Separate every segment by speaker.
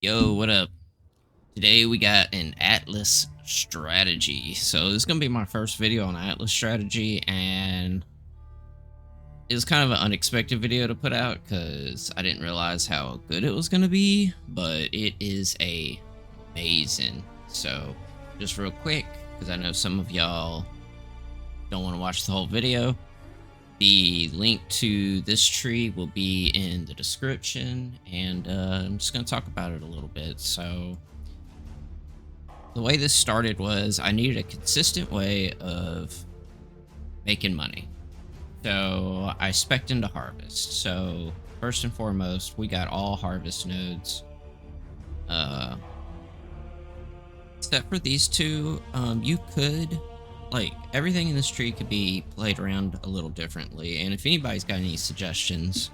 Speaker 1: Yo, what up? Today we got an Atlas strategy. So this is gonna be my first video on Atlas strategy, and it was kind of an unexpected video to put out because I didn't realize how good it was gonna be, but it is amazing. So just real quick, because I know some of y'all don't want to watch the whole video. The link to this tree will be in the description, and I'm just going to talk about it a little bit. So the way this started was I needed a consistent way of making money. So I spec'd into harvest. So first and foremost, we got all harvest nodes. Except for these two, you could, like, everything in this tree could be played around a little differently. And if anybody's got any suggestions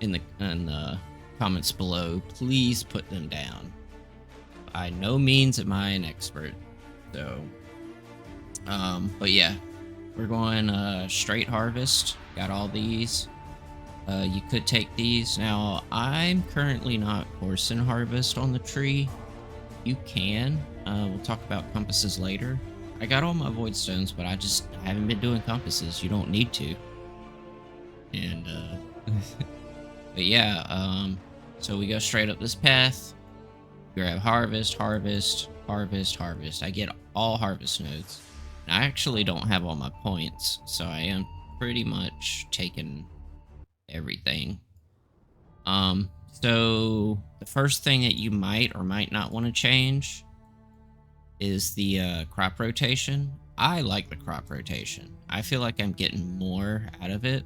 Speaker 1: in the comments below, please put them down. By no means am I an expert, so but yeah, we're going straight harvest. Got all these. You could take these. Now I'm currently not forcing harvest on the tree. You can. We'll talk about compasses later. I got all my void stones, but I haven't been doing compasses. You don't need to. And but yeah, so we go straight up this path. Grab harvest, harvest, harvest, harvest. I get all harvest nodes. And I actually don't have all my points, so I am pretty much taking everything. So the first thing that you might or might not want to change is the crop rotation. I like the crop rotation. I feel like I'm getting more out of it.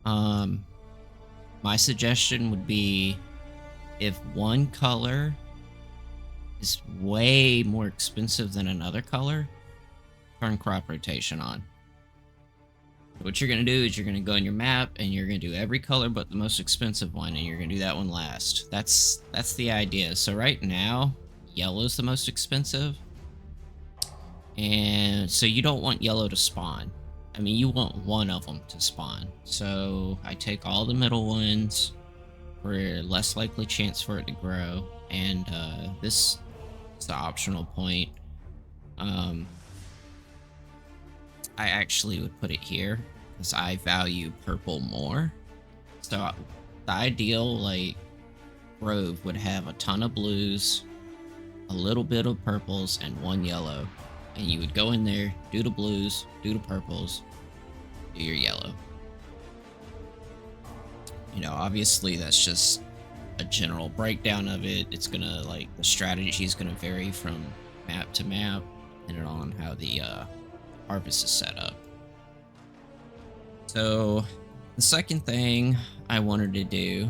Speaker 1: My suggestion would be, if one color is way more expensive than another color, turn crop rotation on. What you're going to do is you're going to go in your map and you're going to do every color but the most expensive one, and you're going to do that one last. That's the idea. So right now, yellow's the most expensive, and so you don't want yellow to spawn. I mean, you want one of them to spawn. So I take all the middle ones for less likely chance for it to grow, and this is the optional point. I actually would put it here because I value purple more. So the ideal, like, grove would have a ton of blues, a little bit of purples, and one yellow. And you would go in there, do the blues, do the purples, do your yellow. You know, obviously that's just a general breakdown of it. It's gonna, like, the strategy is gonna vary from map to map, depending on how the harvest is set up. So the second thing I wanted to do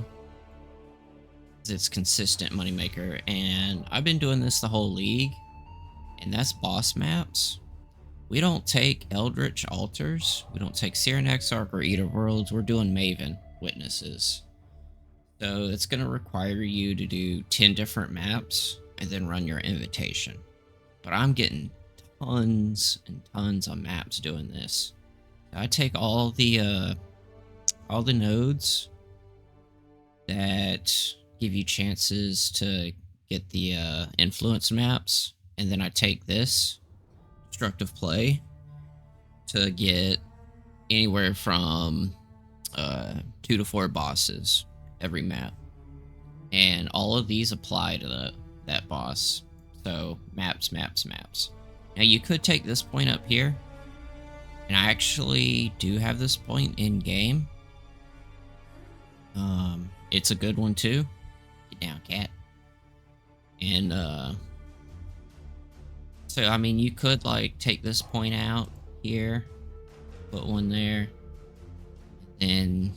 Speaker 1: is it's consistent moneymaker, and I've been doing this the whole league, and that's boss maps. We don't take Eldritch Altars, we don't take Searing Exarch or Eater Worlds. We're doing Maven Witnesses. So it's going to require you to do 10 different maps and then run your invitation. But I'm getting tons and tons of maps doing this. I take all the nodes that give you chances to get the influence maps, and then I take this destructive play to get anywhere from 2 to 4 bosses every map, and all of these apply to that boss. So maps. Now you could take this point up here, and I actually do have this point in game. It's a good one too. Get down, cat. And so I mean, you could, like, take this point out here, put one there, and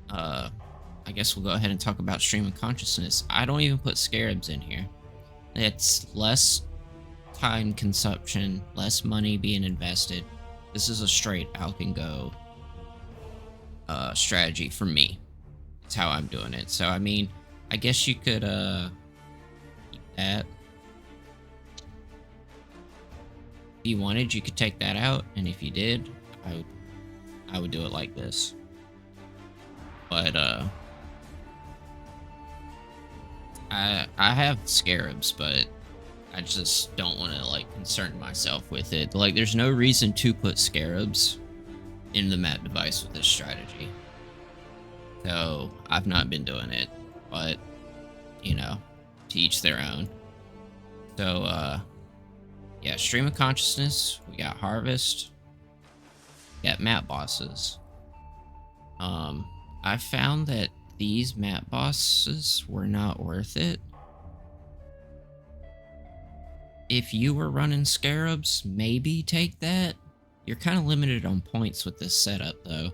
Speaker 1: I guess we'll go ahead and talk about stream of consciousness. I don't even put scarabs in here. It's less time consumption, less money being invested. This is a straight out and go strategy for me. It's how I'm doing it. So I mean, I guess you could keep that. If you wanted, you could take that out, and if you did, I would do it like this. But I have scarabs, but I just don't want to like concern myself with it. Like, there's no reason to put scarabs in the map device with this strategy. So I've not been doing it, but you know, to each their own. So yeah, stream of consciousness. We got harvest. We got map bosses. I found that these map bosses were not worth it. If you were running scarabs, maybe take that. You're kind of limited on points with this setup, though.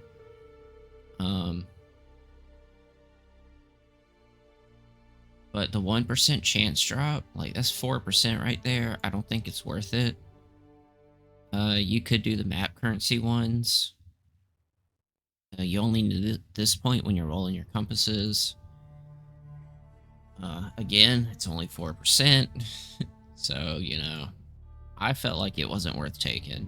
Speaker 1: But the 1% chance drop, like that's 4% right there. I don't think it's worth it. You could do the map currency ones. You only need this point when you're rolling your compasses. Again, it's only 4%. So, you know, I felt like it wasn't worth taking.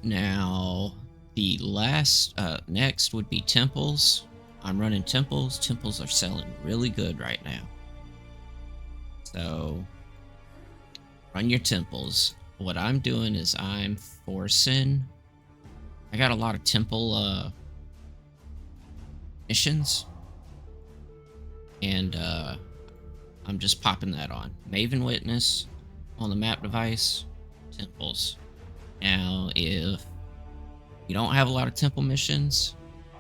Speaker 1: Now, the last, next would be temples. I'm running temples. Temples are selling really good right now. So, run your temples. What I'm doing is I'm forcing... I got a lot of temple missions. And I'm just popping that on. Maven Witness on the map device, temples. Now, if you don't have a lot of temple missions,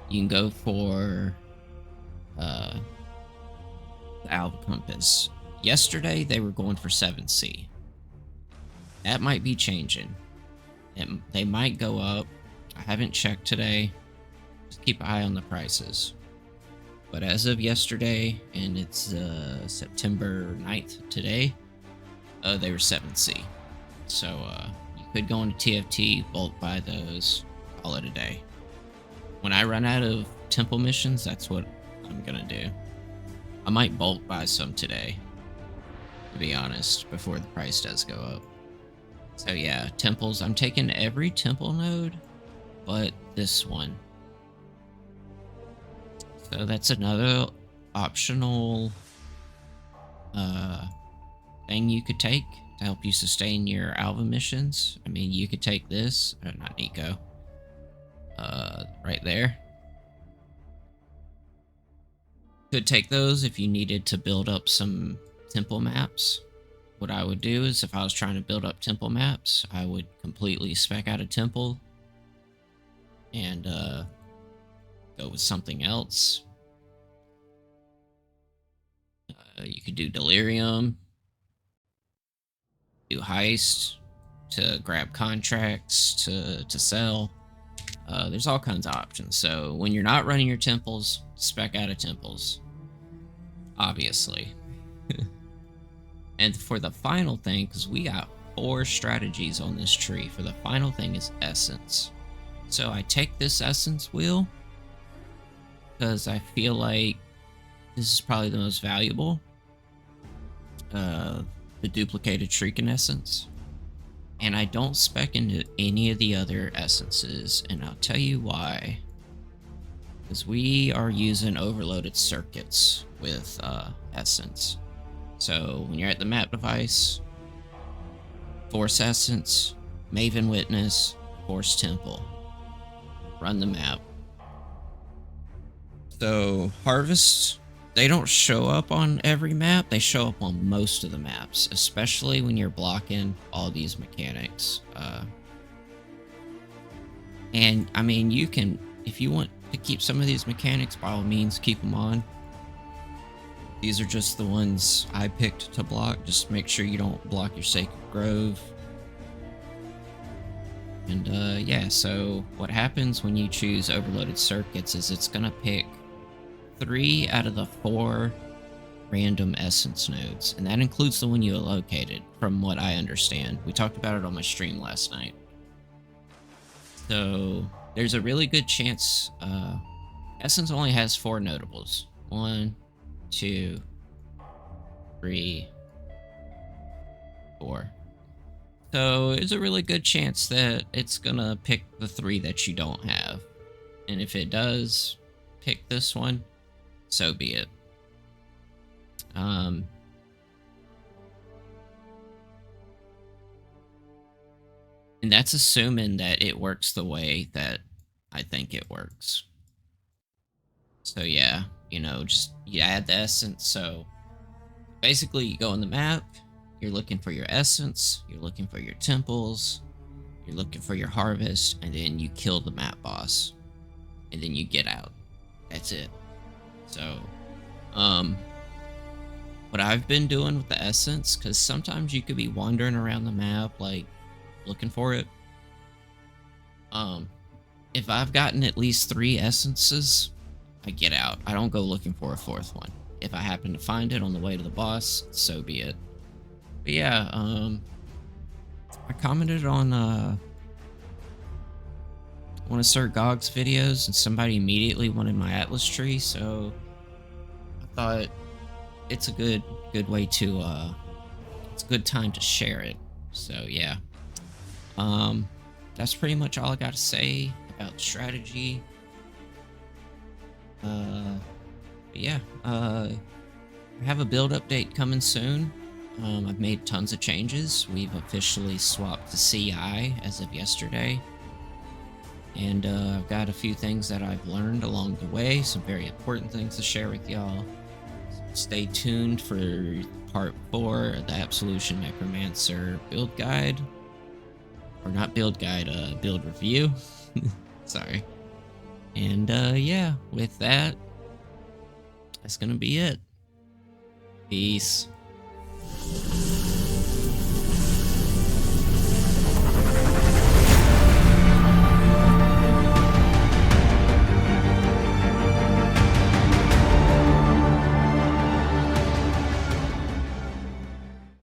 Speaker 1: you can go for the Alva compass. Yesterday, they were going for 7C. That might be changing. They might go up. I haven't checked today. Just keep an eye on the prices. But as of yesterday, and it's September 9th today, they were 7C. So you could go into TFT, bulk buy those, call it a day. When I run out of temple missions, that's what I'm going to do. I might bulk buy some today, to be honest, before the price does go up. So yeah, temples. I'm taking every temple node, but this one. So that's another optional thing you could take to help you sustain your Alva missions. I mean, you could take this, or not Nico, right there. Could take those if you needed to build up some temple maps. What I would do is, if I was trying to build up temple maps, I would completely spec out a temple and go with something else. You could do Delirium, do Heist to grab contracts to sell. There's all kinds of options. So when you're not running your temples, spec out of temples, obviously. And for the final thing, because we got 4 strategies on this tree, for the final thing is Essence. So I take this Essence wheel because I feel like this is probably the most valuable. The duplicated Shrieking Essence. And I don't spec into any of the other essences, and I'll tell you why. Because we are using overloaded circuits with Essence. So when you're at the map device, Force Essence, Maven Witness, Force Temple. Run the map. So Harvest, they don't show up on every map. They show up on most of the maps, especially when you're blocking all these mechanics. And I mean, you can, if you want to keep some of these mechanics, by all means, keep them on. These are just the ones I picked to block. Just make sure you don't block your Sacred Grove. And yeah, so what happens when you choose overloaded circuits is it's gonna pick 3 out of the 4 random essence nodes, and that includes the one you allocated, from what I understand. We talked about it on my stream last night. So there's a really good chance Essence only has 4 notables. 1, 2, 3, 4. So it's a really good chance that it's gonna pick the 3 that you don't have. And if it does pick this one, so be it. Um, and that's assuming that it works the way that I think it works. So yeah, just you add the essence. So basically, you go on the map, you're looking for your essence, you're looking for your temples, you're looking for your harvest, and then you kill the map boss, and then you get out. That's it. So, um, what I've been doing with the essence, because sometimes you could be wandering around the map, like looking for it. Um, if I've gotten at least 3 essences, I get out. I don't go looking for a 4th one. If I happen to find it on the way to the boss, so be it. But yeah, I commented on one of Sir Gog's videos, and somebody immediately wanted my Atlas tree, so I thought it's a good way to it's a good time to share it. So yeah. That's pretty much all I got to say about strategy. But yeah, I have a build update coming soon. I've made tons of changes. We've officially swapped to CI as of yesterday. And I've got a few things that I've learned along the way, some very important things to share with y'all. Stay tuned for part 4 of the Absolution Necromancer build guide. Or not build guide, build review. Sorry. And yeah, with that, that's gonna be it. Peace.